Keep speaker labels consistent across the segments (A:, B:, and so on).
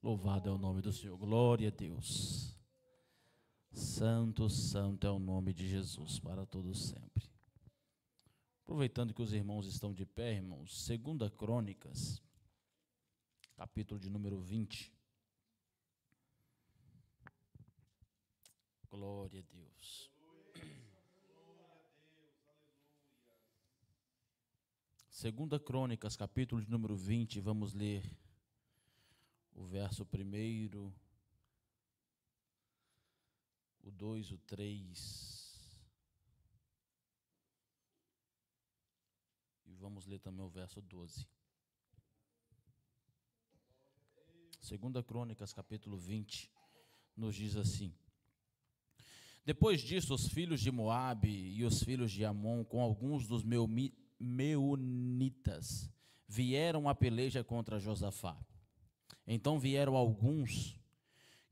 A: Louvado é o nome do Senhor. Glória a Deus. Santo, santo é o nome de Jesus para todos sempre. Aproveitando que os irmãos estão de pé, irmãos, 2 Crônicas, capítulo de número 20. Glória a Deus. 2 Crônicas, capítulo de número 20, vamos ler o verso 1, o 2, o 3, e vamos ler também o verso 12. 2 Crônicas, capítulo 20, nos diz assim: Depois disso, os filhos de Moabe e os filhos de Amon, com alguns dos meunitas, vieram a peleja contra Josafá. Então vieram alguns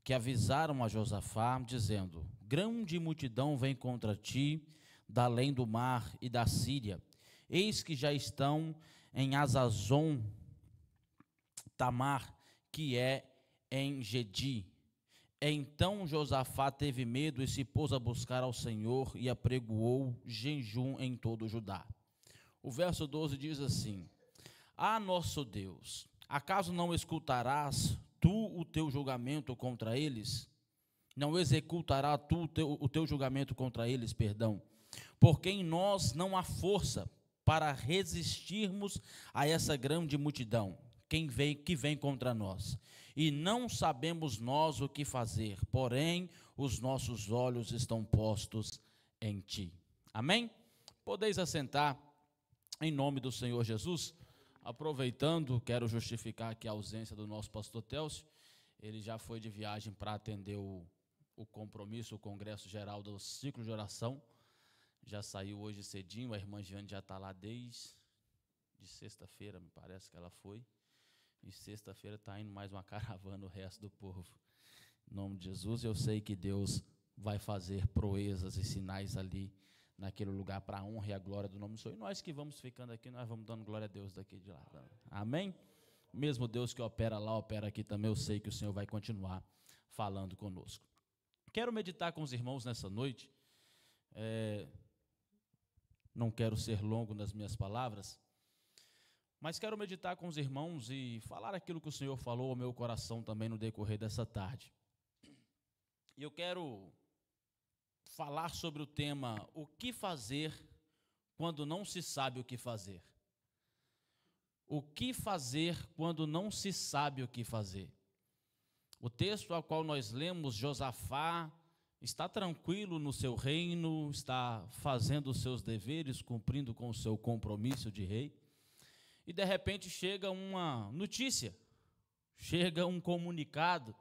A: que avisaram a Josafá, dizendo: Grande multidão vem contra ti, da além do mar e da Síria. Eis que já estão em Azazon Tamar, que é em Gedi. Então Josafá teve medo e se pôs a buscar ao Senhor e apregoou jejum em todo o Judá. O verso 12 diz assim: Ah, nosso Deus, acaso não escutarás tu o teu julgamento contra eles? Não executará tu o teu julgamento contra eles, perdão? Porque em nós não há força para resistirmos a essa grande multidão que vem contra nós. E não sabemos nós o que fazer, porém os nossos olhos estão postos em ti. Amém? Podeis assentar em nome do Senhor Jesus. Aproveitando, quero justificar aqui a ausência do nosso pastor Télcio. Ele já foi de viagem para atender o compromisso, o congresso geral do ciclo de oração. Já saiu hoje cedinho, a irmã Giane já está lá desde sexta-feira, me parece que ela foi. E sexta-feira está indo mais uma caravana, o resto do povo. Em nome de Jesus, eu sei que Deus vai fazer proezas e sinais ali naquele lugar para a honra e a glória do nome do Senhor. E nós que vamos ficando aqui, nós vamos dando glória a Deus daqui de lá. Amém? Mesmo Deus que opera lá, opera aqui também, eu sei que o Senhor vai continuar falando conosco. Quero meditar com os irmãos nessa noite. Não quero ser longo nas minhas palavras, mas quero meditar com os irmãos e falar aquilo que o Senhor falou ao meu coração também no decorrer dessa tarde. E eu quero falar sobre o tema: o que fazer quando não se sabe o que fazer? O que fazer quando não se sabe o que fazer? O texto ao qual nós lemos, Josafá está tranquilo no seu reino, está fazendo os seus deveres, cumprindo com o seu compromisso de rei. E de repente chega uma notícia, chega um comunicado,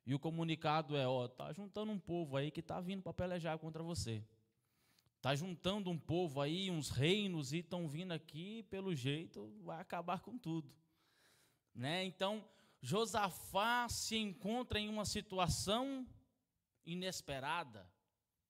A: e o comunicado é: está juntando um povo aí que está vindo para pelejar contra você. Está juntando um povo aí, uns reinos, e estão vindo aqui, pelo jeito, vai acabar com tudo. Né? Então, Josafá se encontra em uma situação inesperada,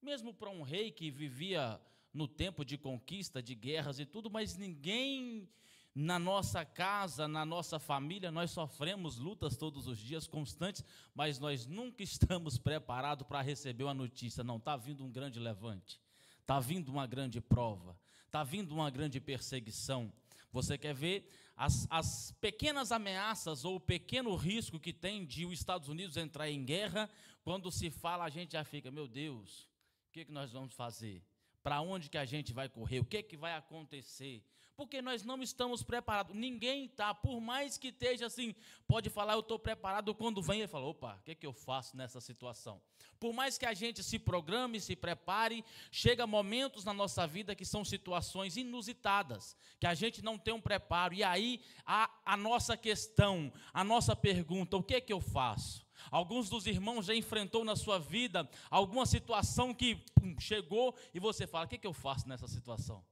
A: mesmo para um rei que vivia no tempo de conquista, de guerras e tudo, mas ninguém... Na nossa casa, na nossa família, nós sofremos lutas todos os dias, constantes, mas nós nunca estamos preparados para receber uma notícia. Não, está vindo um grande levante, está vindo uma grande prova, está vindo uma grande perseguição. Você quer ver as pequenas ameaças ou o pequeno risco que tem de os Estados Unidos entrar em guerra? Quando se fala, a gente já fica: meu Deus, o que nós vamos fazer? Para onde que a gente vai correr? O que vai acontecer? Porque nós não estamos preparados. Ninguém está, por mais que esteja assim, pode falar: eu estou preparado. Quando vem, ele fala: opa, o que eu faço nessa situação? Por mais que a gente se programe, se prepare, chega momentos na nossa vida que são situações inusitadas, que a gente não tem um preparo. E aí, a nossa questão, a nossa pergunta: o que eu faço? Alguns dos irmãos já enfrentou na sua vida alguma situação que chegou e você fala: o que eu faço nessa situação?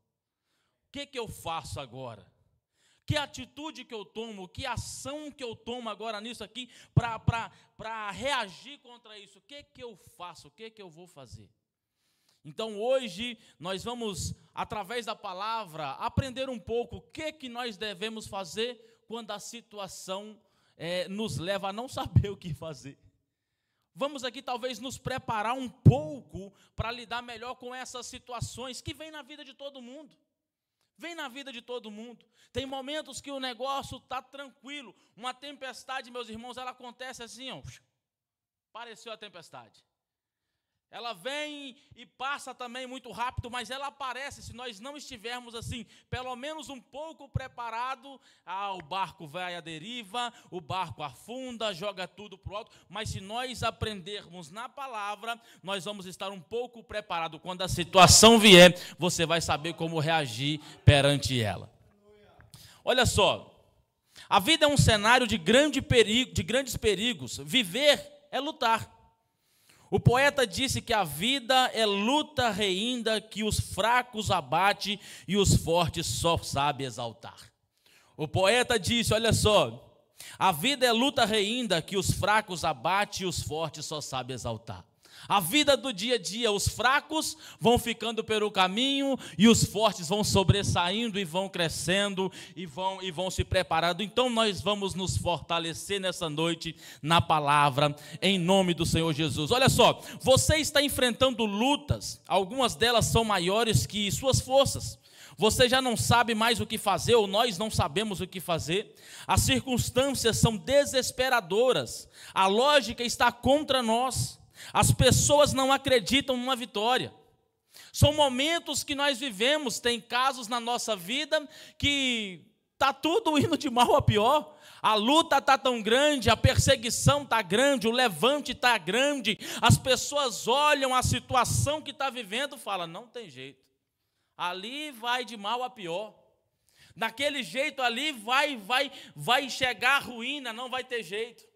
A: O que eu faço agora? Que atitude que eu tomo? Que ação que eu tomo agora nisso aqui para reagir contra isso? O que eu faço? O que eu vou fazer? Então hoje nós vamos, através da palavra, aprender um pouco o que nós devemos fazer quando a situação nos leva a não saber o que fazer. Vamos aqui talvez nos preparar um pouco para lidar melhor com essas situações que vêm na vida de todo mundo. Vem na vida de todo mundo. Tem momentos que o negócio está tranquilo. Uma tempestade, meus irmãos, ela acontece assim, ó. Apareceu a tempestade. Ela vem e passa também muito rápido, mas ela aparece, se nós não estivermos assim, pelo menos um pouco preparado, o barco vai à deriva, o barco afunda, joga tudo para o alto, mas se nós aprendermos na palavra, nós vamos estar um pouco preparados. Quando a situação vier, você vai saber como reagir perante ela. Olha só, a vida é um cenário de grandes perigos, viver é lutar. O poeta disse que a vida é luta reinda que os fracos abate e os fortes só sabe exaltar. O poeta disse, olha só, a vida é luta reinda que os fracos abate e os fortes só sabe exaltar. A vida do dia a dia, os fracos vão ficando pelo caminho e os fortes vão sobressaindo e vão crescendo e vão se preparando. Então nós vamos nos fortalecer nessa noite na palavra, em nome do Senhor Jesus. Olha só, você está enfrentando lutas, algumas delas são maiores que suas forças. Você já não sabe mais o que fazer, ou nós não sabemos o que fazer. As circunstâncias são desesperadoras, a lógica está contra nós. As pessoas não acreditam numa vitória. São momentos que nós vivemos, tem casos na nossa vida que está tudo indo de mal a pior. A luta está tão grande, a perseguição está grande, o levante está grande. As pessoas olham a situação que está vivendo e falam, não tem jeito. Ali vai de mal a pior. Daquele jeito ali vai chegar a ruína, não vai ter jeito.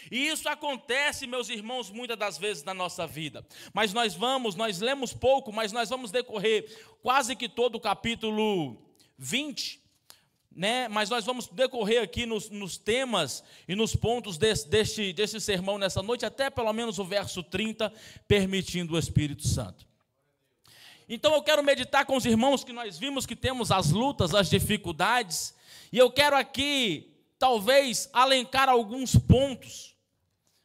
A: E isso acontece, meus irmãos, muitas das vezes na nossa vida. Mas nós lemos pouco, mas nós vamos decorrer quase que todo o capítulo 20, né? Mas nós vamos decorrer aqui nos temas e nos pontos deste sermão nessa noite, até pelo menos o verso 30, permitindo o Espírito Santo. Então eu quero meditar com os irmãos que nós vimos que temos as lutas, as dificuldades, e eu quero aqui talvez alencar alguns pontos.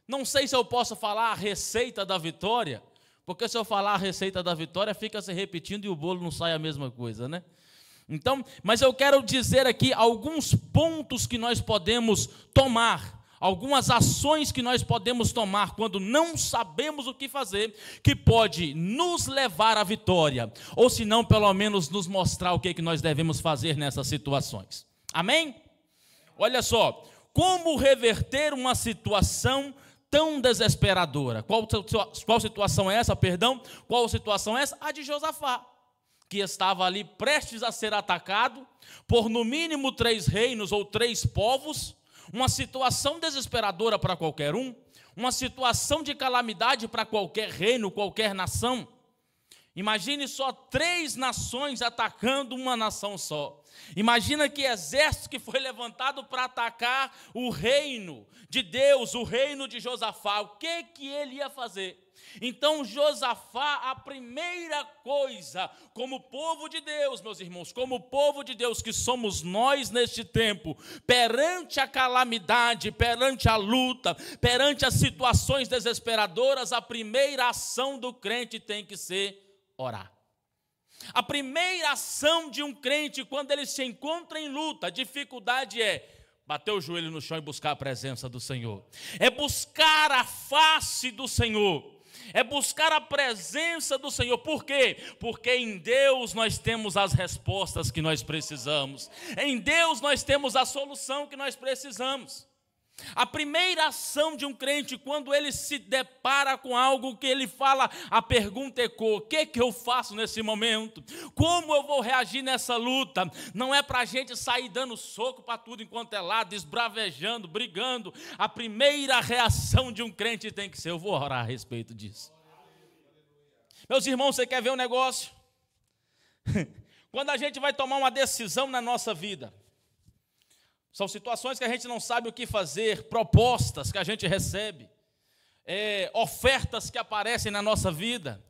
A: Não sei se eu posso falar a receita da vitória, porque se eu falar a receita da vitória, fica se repetindo e o bolo não sai a mesma coisa, né? Então, mas eu quero dizer aqui alguns pontos que nós podemos tomar, algumas ações que nós podemos tomar quando não sabemos o que fazer, que pode nos levar à vitória, ou se não, pelo menos nos mostrar o que nós devemos fazer nessas situações. Amém? Olha só, como reverter uma situação tão desesperadora? Qual situação é essa, perdão? Qual situação é essa? A de Josafá, que estava ali prestes a ser atacado por no mínimo 3 reinos ou 3 povos, uma situação desesperadora para qualquer um, uma situação de calamidade para qualquer reino, qualquer nação. Imagine só 3 nações atacando uma nação só. Imagina que exército que foi levantado para atacar o reino de Deus, o reino de Josafá. O que ele ia fazer? Então Josafá, a primeira coisa, como povo de Deus, meus irmãos, como povo de Deus que somos nós neste tempo, perante a calamidade, perante a luta, perante as situações desesperadoras, a primeira ação do crente tem que ser orar. A primeira ação de um crente quando ele se encontra em luta, dificuldade é bater o joelho no chão e buscar a presença do Senhor. É buscar a face do Senhor. É buscar a presença do Senhor. Por quê? Porque em Deus nós temos as respostas que nós precisamos. Em Deus nós temos a solução que nós precisamos. A primeira ação de um crente, quando ele se depara com algo que ele fala, a pergunta ecoa: o que eu faço nesse momento? Como eu vou reagir nessa luta? Não é para a gente sair dando soco para tudo enquanto é lado, esbravejando, brigando. A primeira reação de um crente tem que ser: eu vou orar a respeito disso. Meus irmãos, você quer ver um negócio? Quando a gente vai tomar uma decisão na nossa vida, são situações que a gente não sabe o que fazer, propostas que a gente recebe, ofertas que aparecem na nossa vida.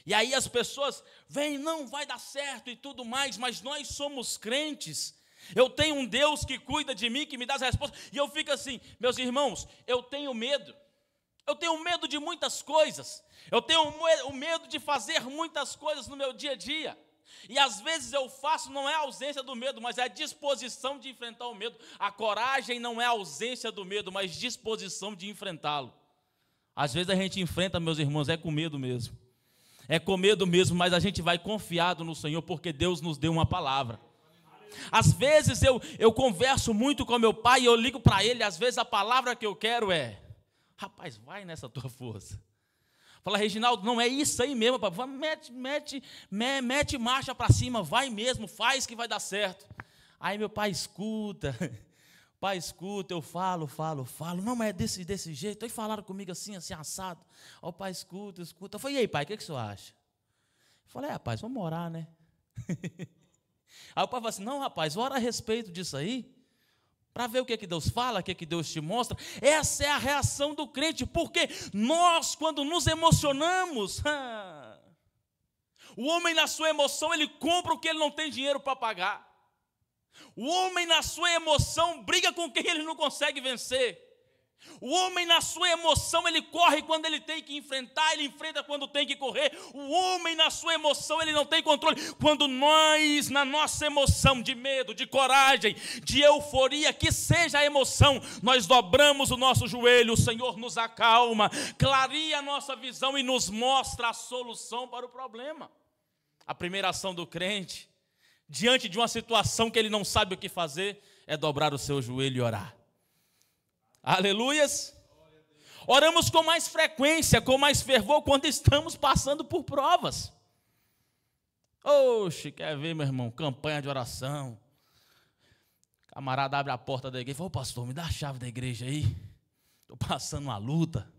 A: E aí as pessoas vêm, não vai dar certo e tudo mais, mas nós somos crentes. Eu tenho um Deus que cuida de mim, que me dá as respostas. E eu fico assim, meus irmãos, eu tenho medo. Eu tenho medo de muitas coisas. Eu tenho o medo de fazer muitas coisas no meu dia a dia. E às vezes eu faço, não é a ausência do medo, mas é a disposição de enfrentar o medo. A coragem não é a ausência do medo, mas disposição de enfrentá-lo. Às vezes a gente enfrenta, meus irmãos, é com medo mesmo. É com medo mesmo, mas a gente vai confiado no Senhor, porque Deus nos deu uma palavra. Às vezes eu converso muito com meu pai e eu ligo para ele, às vezes a palavra que eu quero é: rapaz, vai nessa tua força. Fala, Reginaldo, não é isso aí mesmo, papai. Mete marcha para cima, vai mesmo, faz que vai dar certo. Aí meu pai escuta, eu falo. Não, mas é desse jeito. Aí falaram comigo assim, assado. Ó, o pai escuta. Eu falei, e aí, pai, o que o senhor acha? Eu falei, rapaz, vamos orar, né? Aí o pai falou assim, não, rapaz, ora a respeito disso aí, para ver o que Deus fala, o que Deus te mostra. Essa é a reação do crente, porque nós, quando nos emocionamos, o homem na sua emoção, ele compra o que ele não tem dinheiro para pagar. O homem na sua emoção briga com quem ele não consegue vencer. O homem na sua emoção, ele corre quando ele tem que enfrentar, ele enfrenta quando tem que correr. O homem na sua emoção, ele não tem controle. Quando nós, na nossa emoção de medo, de coragem, de euforia, que seja a emoção, nós dobramos o nosso joelho, o Senhor nos acalma, clareia a nossa visão e nos mostra a solução para o problema. A primeira ação do crente, diante de uma situação que ele não sabe o que fazer, é dobrar o seu joelho e orar. Aleluias. Oramos com mais frequência, com mais fervor, quando estamos passando por provas. Oxe, quer ver, meu irmão, campanha de oração. Camarada abre a porta da igreja e fala, ô pastor, me dá a chave da igreja aí. Estou passando uma luta.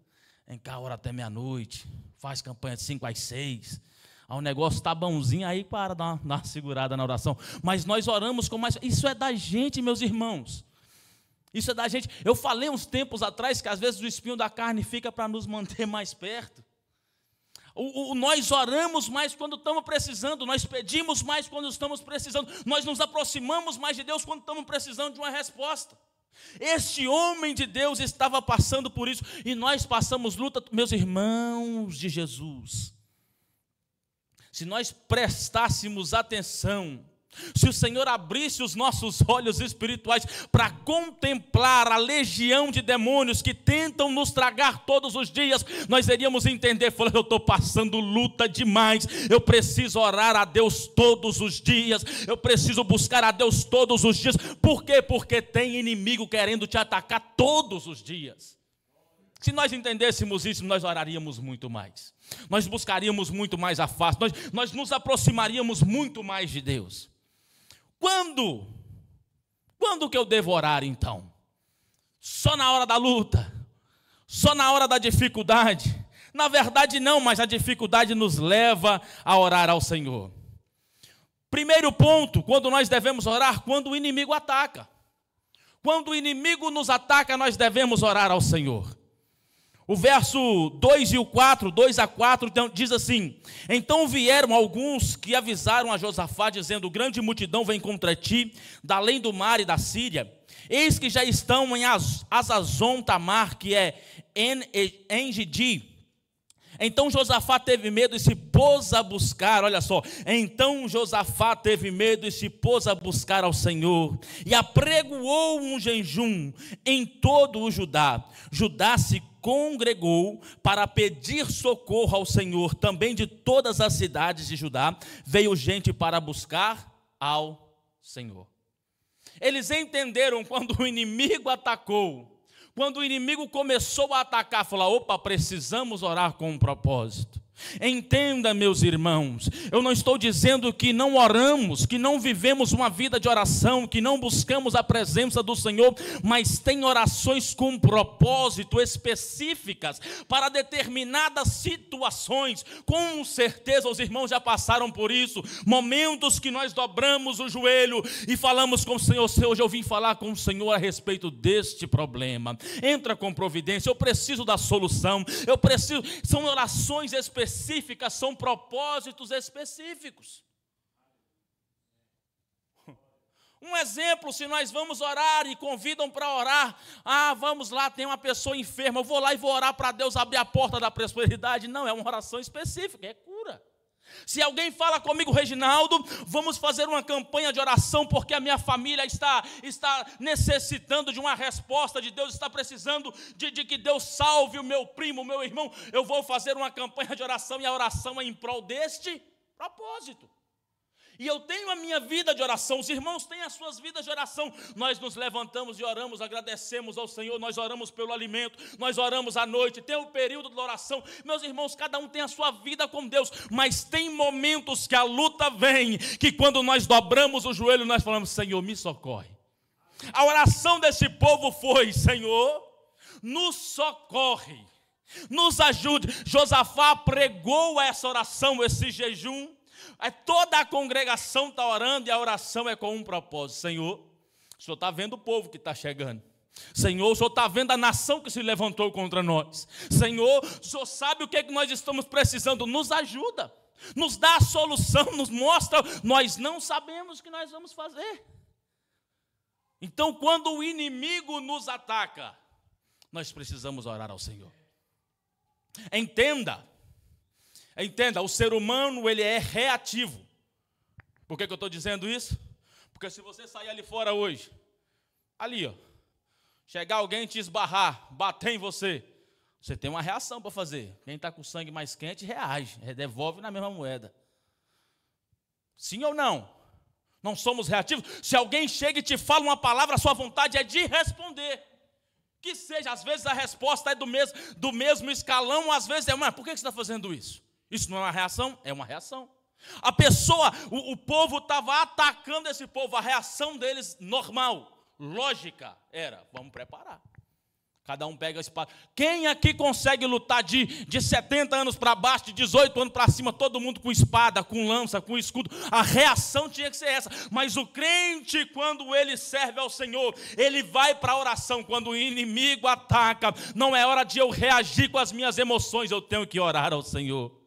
A: Vem cá, ora até meia-noite. Faz campanha de 5 às 6. Aí o negócio está bonzinho, aí para dar uma segurada na oração. Mas nós oramos com mais... Isso é da gente, meus irmãos. Isso é da gente. Eu falei uns tempos atrás que às vezes o espinho da carne fica para nos manter mais perto. Nós oramos mais quando estamos precisando, nós pedimos mais quando estamos precisando, nós nos aproximamos mais de Deus quando estamos precisando de uma resposta. Este homem de Deus estava passando por isso, e nós passamos luta, meus irmãos de Jesus. Se nós prestássemos atenção, se o Senhor abrisse os nossos olhos espirituais para contemplar a legião de demônios que tentam nos tragar todos os dias, nós iríamos entender, falando, eu estou passando luta demais, eu preciso orar a Deus todos os dias, eu preciso buscar a Deus todos os dias. Por quê? Porque tem inimigo querendo te atacar todos os dias. Se nós entendêssemos isso, nós oraríamos muito mais, nós buscaríamos muito mais a face, nós nos aproximaríamos muito mais de Deus. Quando que eu devo orar então? Só na hora da luta? Só na hora da dificuldade? Na verdade não, mas a dificuldade nos leva a orar ao Senhor. Primeiro ponto, quando nós devemos orar, quando o inimigo ataca. Quando o inimigo nos ataca, nós devemos orar ao Senhor. O verso 2 e o 4, 2 a 4, diz assim: então vieram alguns que avisaram a Josafá, dizendo, grande multidão vem contra ti, da além do mar e da Síria. Eis que já estão em Azazon Tamar, que é En-Gedi. Então Josafá teve medo e se pôs a buscar, olha só, então Josafá teve medo e se pôs a buscar ao Senhor, e apregoou um jejum em todo o Judá. Judá se congregou para pedir socorro ao Senhor, também de todas as cidades de Judá, veio gente para buscar ao Senhor. Eles entenderam quando o inimigo atacou, quando o inimigo começou a atacar, falou, opa, precisamos orar com um propósito. Entenda, meus irmãos, eu não estou dizendo que não oramos, que não vivemos uma vida de oração, que não buscamos a presença do Senhor, mas tem orações com propósito, específicas, para determinadas situações. Com certeza os irmãos já passaram por isso, momentos que nós dobramos o joelho e falamos com o Senhor, hoje eu vim falar com o Senhor a respeito deste problema, entra com providência, eu preciso da solução, são orações específicas, são propósitos específicos. Um exemplo, se nós vamos orar e convidam para orar, vamos lá, tem uma pessoa enferma, eu vou lá e vou orar para Deus abrir a porta da prosperidade. Não, é uma oração específica, é cura. Se alguém fala comigo, Reginaldo, vamos fazer uma campanha de oração porque a minha família está necessitando de uma resposta de Deus, está precisando de que Deus salve o meu primo, o meu irmão, eu vou fazer uma campanha de oração e a oração é em prol deste propósito. E eu tenho a minha vida de oração, os irmãos têm as suas vidas de oração. Nós nos levantamos e oramos, agradecemos ao Senhor, nós oramos pelo alimento, nós oramos à noite, tem o período da oração. Meus irmãos, cada um tem a sua vida com Deus, mas tem momentos que a luta vem, que quando nós dobramos o joelho, nós falamos, Senhor, me socorre. A oração desse povo foi, Senhor, nos socorre, nos ajude. Josafá pregou essa oração, esse jejum. Toda a congregação está orando e a oração é com um propósito. Senhor, o Senhor está vendo o povo que está chegando. Senhor, o Senhor está vendo a nação que se levantou contra nós. Senhor, o Senhor sabe o que é que nós estamos precisando. Nos ajuda, nos dá a solução, nos mostra. Nós não sabemos o que nós vamos fazer. Então, quando o inimigo nos ataca, nós precisamos orar ao Senhor. Entenda, o ser humano ele é reativo. Por que eu estou dizendo isso? Porque se você sair ali fora hoje, ali, chegar alguém te esbarrar, bater em você, você tem uma reação para fazer. Quem está com o sangue mais quente reage, devolve na mesma moeda. Sim ou não? Não somos reativos? Se alguém chega e te fala uma palavra, a sua vontade é de responder. Que seja, às vezes a resposta é do mesmo escalão, às vezes mas por que você está fazendo isso? Isso não é uma reação? É uma reação. A pessoa, o povo estava atacando esse povo, a reação deles normal, lógica, era, vamos preparar. Cada um pega a espada. Quem aqui consegue lutar de 70 anos para baixo, de 18 anos para cima, todo mundo com espada, com lança, com escudo? A reação tinha que ser essa. Mas o crente, quando ele serve ao Senhor, ele vai para a oração. Quando o inimigo ataca, não é hora de eu reagir com as minhas emoções, eu tenho que orar ao Senhor.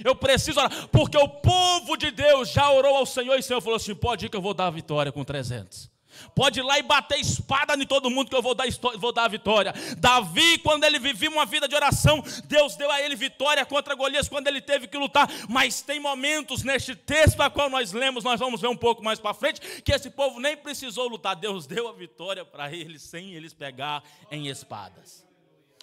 A: Eu preciso orar, porque o povo de Deus já orou ao Senhor e o Senhor falou assim, pode ir que eu vou dar a vitória com 300. Pode ir lá e bater espada em todo mundo que eu vou dar a vitória. Davi, quando ele vivia uma vida de oração, Deus deu a ele vitória contra Golias quando ele teve que lutar. Mas tem momentos neste texto a qual nós lemos, nós vamos ver um pouco mais para frente, que esse povo nem precisou lutar. Deus deu a vitória para eles sem eles pegar em espadas.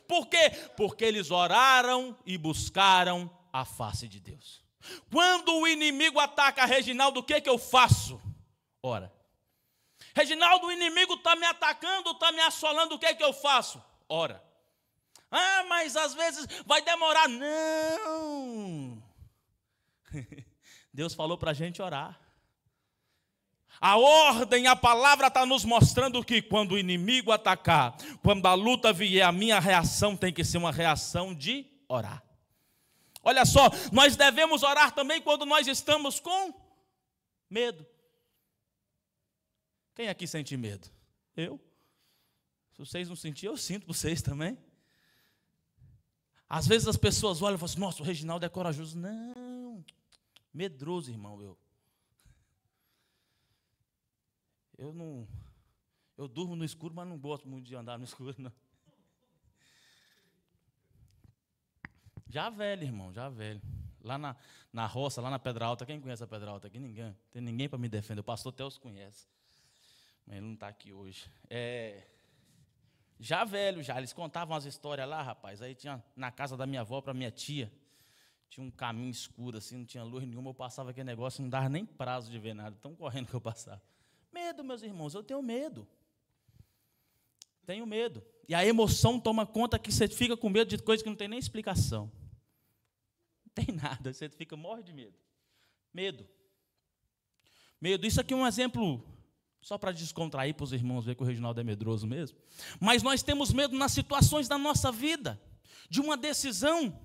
A: Por quê? Porque eles oraram e buscaram a face de Deus. Quando o inimigo ataca Reginaldo, o que eu faço? Ora. Reginaldo, o inimigo está me atacando, está me assolando, o que eu faço? Ora. Mas às vezes vai demorar. Não. Deus falou para a gente orar. A ordem, a palavra está nos mostrando que quando o inimigo atacar, quando a luta vier, a minha reação tem que ser uma reação de orar. Olha só, nós devemos orar também quando nós estamos com medo. Quem aqui sente medo? Eu. Se vocês não sentirem, eu sinto vocês também. Às vezes as pessoas olham e falam assim, nossa, o Reginaldo é corajoso. Não, medroso, irmão, eu durmo no escuro, mas não gosto muito de andar no escuro, não. Já velho, irmão, já velho. Lá na roça, lá na Pedra Alta, quem conhece a Pedra Alta aqui? Ninguém. Não tem ninguém para me defender. O pastor Teus conhece. Mas ele não está aqui hoje. Já velho, eles contavam as histórias lá, rapaz. Aí tinha na casa da minha avó para minha tia, tinha um caminho escuro assim, não tinha luz nenhuma. Eu passava aquele negócio, não dava nem prazo de ver nada, tão correndo que eu passava. Medo, meus irmãos, eu tenho medo. Tenho medo. E a emoção toma conta que você fica com medo de coisas que não tem nem explicação. Não tem nada, você morre de medo. Medo. Isso aqui é um exemplo. Só para descontrair para os irmãos ver que o Reginaldo é medroso mesmo. Mas nós temos medo nas situações da nossa vida, de uma decisão.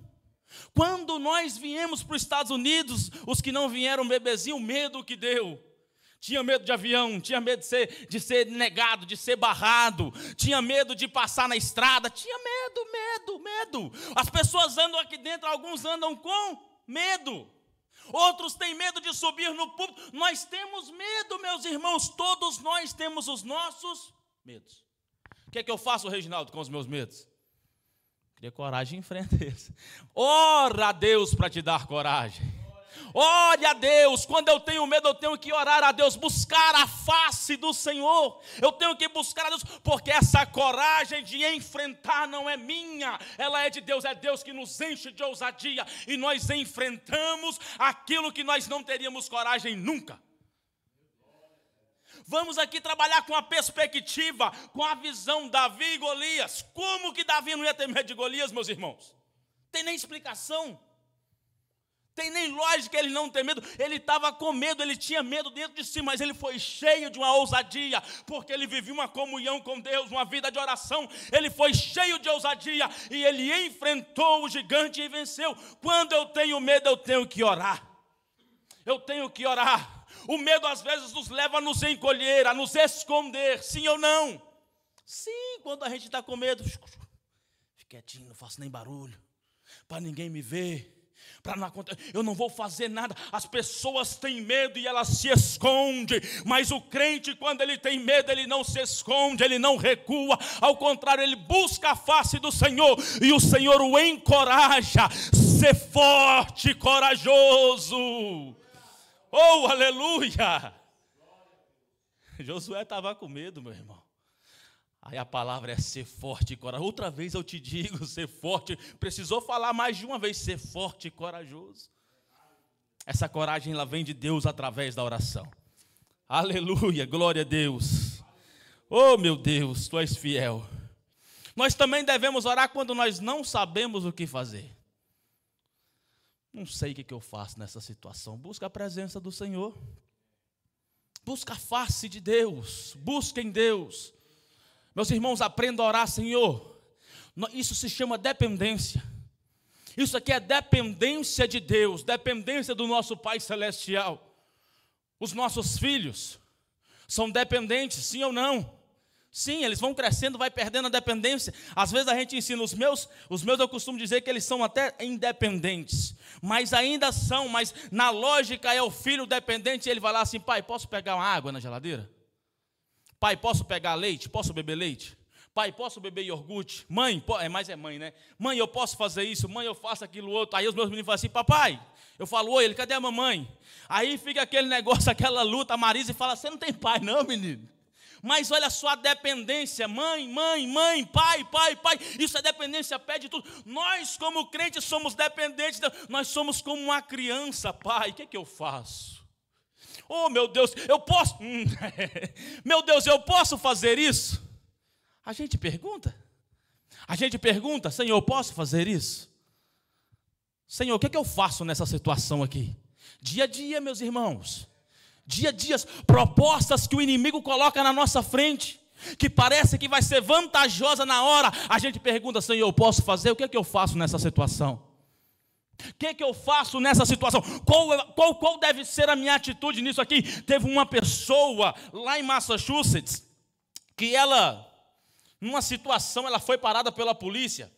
A: Quando nós viemos para os Estados Unidos, os que não vieram bebezinho, o medo que deu. Tinha medo de avião, tinha medo de ser negado, de ser barrado, tinha medo de passar na estrada, tinha medo. As pessoas andam aqui dentro, alguns andam com medo. Outros têm medo de subir no púlpito. Nós temos medo, meus irmãos. Todos nós temos os nossos medos. O que é que eu faço, Reginaldo, com os meus medos? Cria coragem e enfrenta eles. Ora a Deus para te dar coragem. Ore a Deus. Quando eu tenho medo, eu tenho que orar a Deus, buscar a face do Senhor. Eu tenho que buscar a Deus, porque essa coragem de enfrentar não é minha, ela é de Deus. É Deus que nos enche de ousadia e nós enfrentamos aquilo que nós não teríamos coragem nunca. Vamos aqui trabalhar com a perspectiva, com a visão Davi e Golias. Como que Davi não ia ter medo de Golias, meus irmãos? Tem nem explicação. Tem nem lógica ele não ter medo. Ele estava com medo, ele tinha medo dentro de si, mas ele foi cheio de uma ousadia, porque ele vivia uma comunhão com Deus, uma vida de oração. Ele foi cheio de ousadia e ele enfrentou o gigante e venceu. Quando eu tenho medo, eu tenho que orar. Eu tenho que orar. O medo às vezes nos leva a nos encolher, a nos esconder, sim ou não? Sim, quando a gente está com medo, fico quietinho, não faço nem barulho, para ninguém me ver. Eu não vou fazer nada. As pessoas têm medo e elas se escondem, mas o crente, quando ele tem medo, ele não se esconde, ele não recua, ao contrário, ele busca a face do Senhor, e o Senhor o encoraja. Ser forte, corajoso. Oh, aleluia. Josué estava com medo, meu irmão. Aí a palavra é ser forte e corajoso. Outra vez eu te digo, ser forte. Precisou falar mais de uma vez, ser forte e corajoso. Essa coragem, ela vem de Deus através da oração. Aleluia, glória a Deus. Oh, meu Deus, tu és fiel. Nós também devemos orar quando nós não sabemos o que fazer. Não sei o que eu faço nessa situação. Busca a presença do Senhor. Busca a face de Deus. Busca em Deus. Meus irmãos, aprenda a orar, Senhor. Isso se chama dependência. Isso aqui é dependência de Deus, dependência do nosso Pai Celestial. Os nossos filhos são dependentes, sim ou não? Sim, eles vão crescendo, vai perdendo a dependência. Às vezes a gente ensina os meus eu costumo dizer que eles são até independentes. Mas ainda são, mas na lógica é o filho dependente, e ele vai lá assim: pai, posso pegar uma água na geladeira? Pai, posso pegar leite? Posso beber leite? Pai, posso beber iogurte? Mãe, mas é mãe, né? Mãe, eu posso fazer isso? Mãe, eu faço aquilo outro. Aí os meus meninos falam assim: papai. Eu falo: oi, ele, cadê a mamãe? Aí fica aquele negócio, aquela luta. A Marisa fala: você não tem pai não, menino? Mas olha só a dependência: mãe, pai. Isso é dependência, pede tudo. Nós como crentes somos dependentes, nós somos como uma criança. Pai, o que eu faço? Oh, meu Deus, eu posso? Meu Deus, eu posso fazer isso? A gente pergunta, Senhor, eu posso fazer isso? Senhor, o que eu faço nessa situação aqui? Dia a dia, meus irmãos. Dia a dia, propostas que o inimigo coloca na nossa frente, que parece que vai ser vantajosa na hora. A gente pergunta: Senhor, eu posso fazer? O que eu faço nessa situação? O que eu faço nessa situação? Qual deve ser a minha atitude nisso aqui? Teve uma pessoa lá em Massachusetts, que ela, numa situação, ela foi parada pela polícia.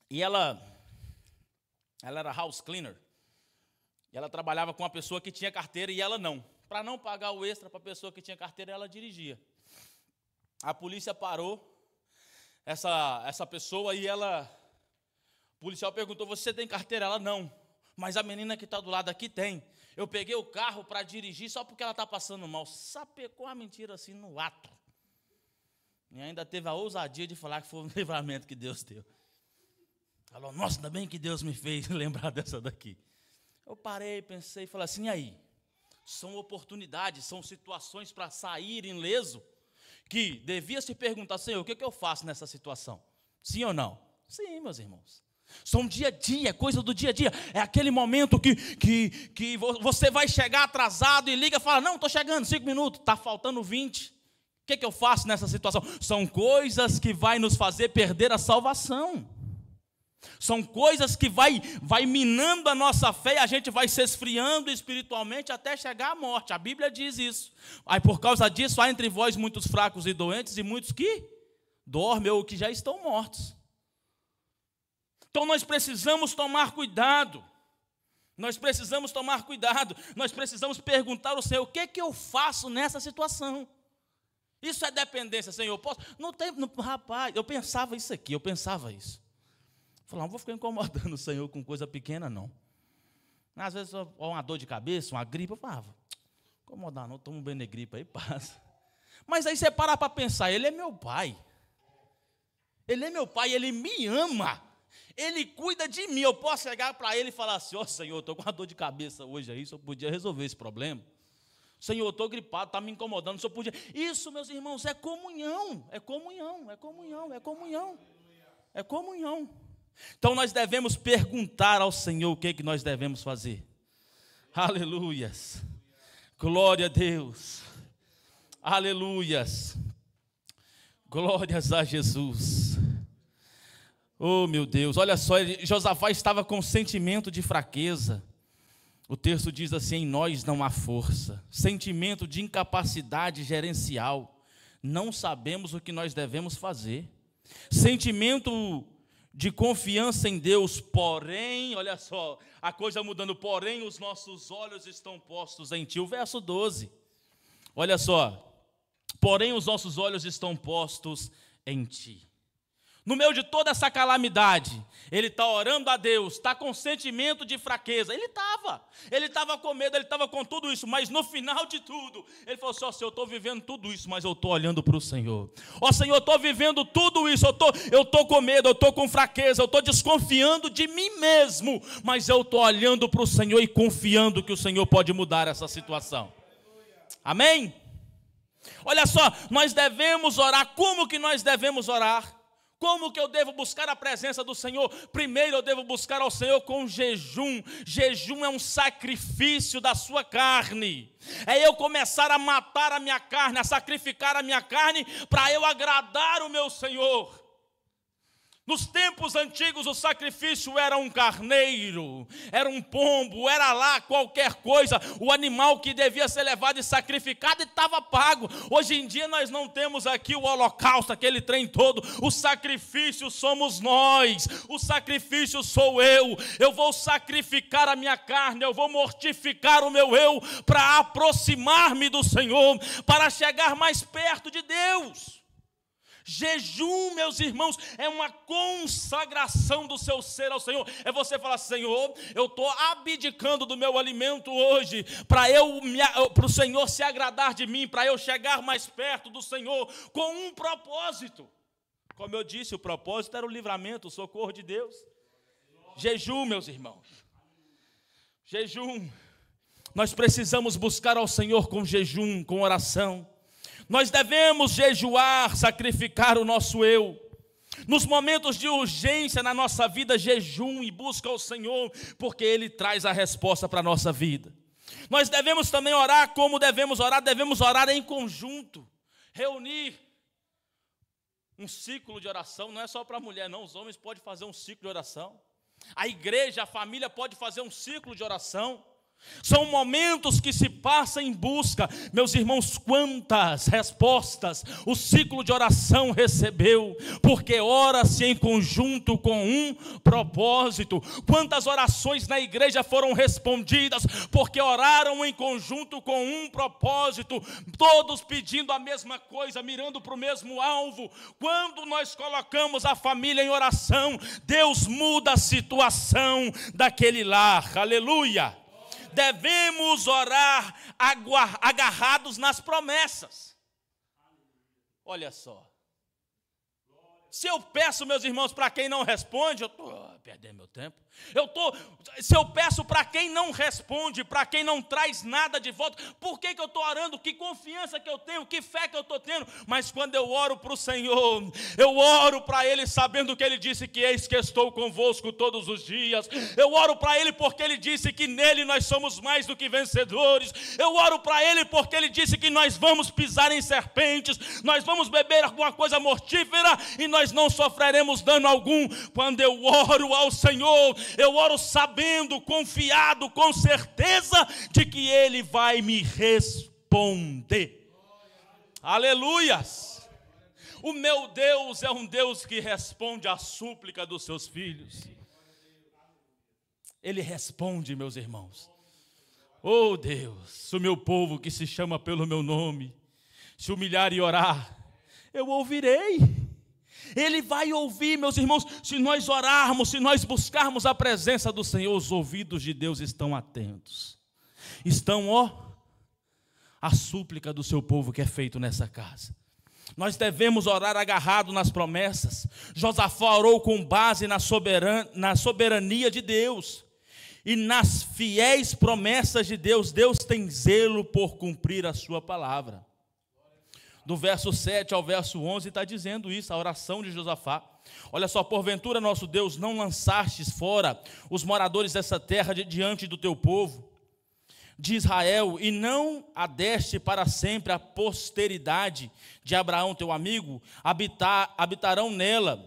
A: E ela era house cleaner. E ela trabalhava com uma pessoa que tinha carteira e ela não. Para não pagar o extra para a pessoa que tinha carteira, ela dirigia. A polícia parou essa pessoa e o policial perguntou: você tem carteira? Ela: não. Mas a menina que está do lado aqui tem. Eu peguei o carro para dirigir só porque ela está passando mal. Sapecou a mentira assim no ato. E ainda teve a ousadia de falar que foi um livramento que Deus deu. Falou: nossa, ainda bem que Deus me fez lembrar dessa daqui. Eu parei, pensei e falei assim: e aí? São oportunidades, são situações para sair ileso, que devia se perguntar: Senhor, o que eu faço nessa situação? Sim ou não? Sim, meus irmãos. São dia a dia, coisa do dia a dia. É aquele momento que você vai chegar atrasado e liga e fala: não, estou chegando, 5 minutos, está faltando 20. O que eu faço nessa situação? São coisas que vai nos fazer perder a salvação. São coisas que vai minando a nossa fé e a gente vai se esfriando espiritualmente até chegar à morte. A Bíblia diz isso. Aí por causa disso há entre vós muitos fracos e doentes e muitos que dormem ou que já estão mortos. Então nós precisamos tomar cuidado. Nós precisamos tomar cuidado, nós precisamos perguntar ao Senhor, o que é que eu faço nessa situação? Isso é dependência, Senhor, posso? Não tem, rapaz, eu pensava isso. Falei, não vou ficar incomodando o Senhor com coisa pequena, não. Às vezes, uma dor de cabeça, uma gripe, eu falava, incomodar não, toma um Benegripe aí, passa. Mas aí você para pensar, Ele é meu Pai. Ele é meu Pai, Ele me ama. Ele cuida de mim. Eu posso chegar para Ele e falar assim, Senhor, eu estou com uma dor de cabeça hoje aí, o Senhor podia resolver esse problema. Senhor, eu estou gripado, está me incomodando, o Senhor podia... Isso, meus irmãos, é comunhão. Então nós devemos perguntar ao Senhor o que nós devemos fazer. Aleluias. Glória a Deus. Aleluias. Glórias a Jesus. Oh, meu Deus, olha só, Josafá estava com sentimento de fraqueza. O texto diz assim, em nós não há força. Sentimento de incapacidade gerencial. Não sabemos o que nós devemos fazer. Sentimento de confiança em Deus, porém, olha só, a coisa mudando, porém os nossos olhos estão postos em Ti. O verso 12, olha só, porém os nossos olhos estão postos em Ti. No meio de toda essa calamidade, ele está orando a Deus, está com sentimento de fraqueza. Ele estava com medo, ele estava com tudo isso, mas no final de tudo, ele falou assim, Senhor, eu estou vivendo tudo isso, mas eu estou olhando para o Senhor. Senhor, eu estou vivendo tudo isso, eu estou com medo, eu estou com fraqueza, eu estou desconfiando de mim mesmo, mas eu estou olhando para o Senhor e confiando que o Senhor pode mudar essa situação. Amém? Olha só, nós devemos orar. Como que nós devemos orar? Como que eu devo buscar a presença do Senhor? Primeiro eu devo buscar ao Senhor com jejum. Jejum é um sacrifício da sua carne. É eu começar a matar a minha carne, a sacrificar a minha carne para eu agradar o meu Senhor. Nos tempos antigos o sacrifício era um carneiro, era um pombo, era lá qualquer coisa, o animal que devia ser levado e sacrificado e estava pago. Hoje em dia nós não temos aqui o holocausto, aquele trem todo. O sacrifício somos nós, o sacrifício sou eu vou sacrificar a minha carne, eu vou mortificar o meu eu para aproximar-me do Senhor, para chegar mais perto de Deus. Jejum, meus irmãos, é uma consagração do seu ser ao Senhor. É você falar, Senhor, eu estou abdicando do meu alimento hoje, para o Senhor se agradar de mim, para eu chegar mais perto do Senhor, com um propósito. Como eu disse, o propósito era o livramento, o socorro de Deus. Jejum, meus irmãos. Jejum. Nós precisamos buscar ao Senhor com jejum, com oração. Nós devemos jejuar, sacrificar o nosso eu. Nos momentos de urgência na nossa vida, jejum e busca ao Senhor, porque Ele traz a resposta para a nossa vida. Nós devemos também orar. Como devemos orar em conjunto. Reunir um ciclo de oração, não é só para a mulher não, os homens podem fazer um ciclo de oração. A igreja, a família pode fazer um ciclo de oração. São momentos que se passa em busca. Meus irmãos, quantas respostas o ciclo de oração recebeu, porque ora-se em conjunto com um propósito. Quantas orações na igreja foram respondidas, porque oraram em conjunto com um propósito, todos pedindo a mesma coisa, mirando para o mesmo alvo. Quando nós colocamos a família em oração, Deus muda a situação daquele lar. Aleluia! Devemos orar agarrados nas promessas. Olha só. Se eu peço, meus irmãos, para quem não responde, eu estou perdendo meu tempo. Se eu peço para quem não responde, para quem não traz nada de volta, por que eu estou orando? Que confiança que eu tenho, que fé que eu estou tendo? Mas quando eu oro para o Senhor, eu oro para Ele sabendo que Ele disse que eis que estou convosco todos os dias. Eu oro para Ele porque Ele disse que nele nós somos mais do que vencedores. Eu oro para Ele porque Ele disse que nós vamos pisar em serpentes, nós vamos beber alguma coisa mortífera e nós não sofreremos dano algum. Quando eu oro ao Senhor, eu oro sabendo, confiado, com certeza de que Ele vai me responder. Aleluias! O meu Deus é um Deus que responde à súplica dos seus filhos. Ele responde, meus irmãos. Oh Deus, o meu povo que se chama pelo meu nome, se humilhar e orar, eu ouvirei. Ele vai ouvir, meus irmãos, se nós orarmos, se nós buscarmos a presença do Senhor, os ouvidos de Deus estão atentos. Estão, a súplica do seu povo que é feito nessa casa. Nós devemos orar agarrado nas promessas. Josafá orou com base na soberania de Deus e nas fiéis promessas de Deus. Deus tem zelo por cumprir a sua palavra. Do verso 7 ao verso 11 está dizendo isso, a oração de Josafá. Olha só, porventura nosso Deus, não lançastes fora os moradores dessa terra diante do teu povo de Israel, e não a deste para sempre a posteridade de Abraão teu amigo, habitarão nela,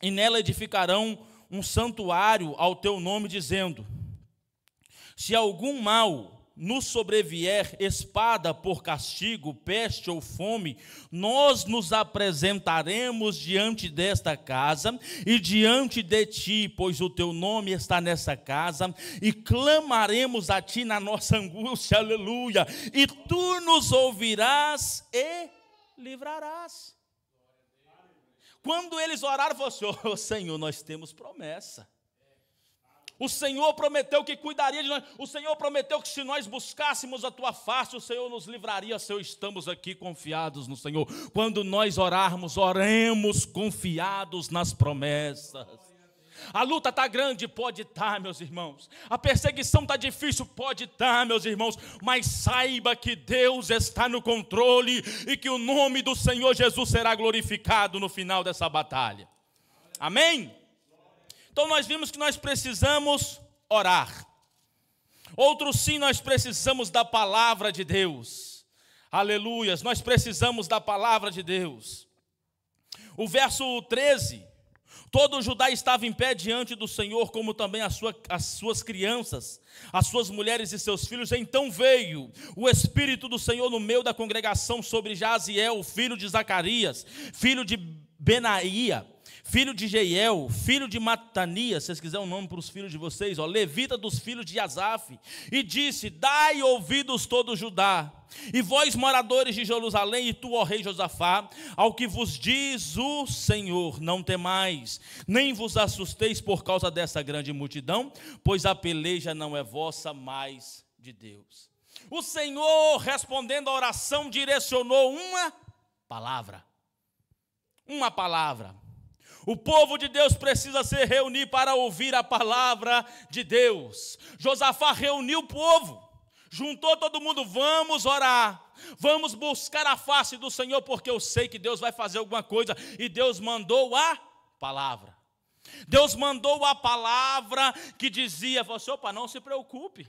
A: e nela edificarão um santuário ao teu nome, dizendo: se algum mal nos sobrevier, espada por castigo, peste ou fome, nós nos apresentaremos diante desta casa e diante de ti, pois o teu nome está nessa casa, e clamaremos a ti na nossa angústia, aleluia, e tu nos ouvirás e livrarás. Quando eles oraram, falaram assim: oh, Senhor, nós temos promessa. O Senhor prometeu que cuidaria de nós. O Senhor prometeu que se nós buscássemos a tua face, o Senhor nos livraria. Senhor, estamos aqui confiados no Senhor. Quando nós orarmos, oremos confiados nas promessas. A luta está grande, pode estar, meus irmãos. A perseguição está difícil, pode estar, meus irmãos. Mas saiba que Deus está no controle e que o nome do Senhor Jesus será glorificado no final dessa batalha. Amém? Então nós vimos que nós precisamos orar. Outro sim, nós precisamos da palavra de Deus. Aleluias, nós precisamos da palavra de Deus. O verso 13: todo Judá estava em pé diante do Senhor, como também as suas crianças, as suas mulheres e seus filhos. Então veio o Espírito do Senhor no meio da congregação sobre Jaziel, filho de Zacarias, filho de Benaía, filho de Jeiel, filho de Matanias, se vocês quiserem um nome para os filhos de vocês, levita dos filhos de Asaf, e disse: dai ouvidos todo Judá, e vós moradores de Jerusalém, e tu, ó rei Josafá, ao que vos diz o Senhor, não temais, nem vos assusteis por causa dessa grande multidão, pois a peleja não é vossa, mas de Deus. O Senhor, respondendo à oração, direcionou uma palavra. Uma palavra. O povo de Deus precisa se reunir para ouvir a palavra de Deus. Josafá reuniu o povo, juntou todo mundo: vamos orar, vamos buscar a face do Senhor, porque eu sei que Deus vai fazer alguma coisa. E Deus mandou a palavra. Deus mandou a palavra que dizia: você, opa, não se preocupe.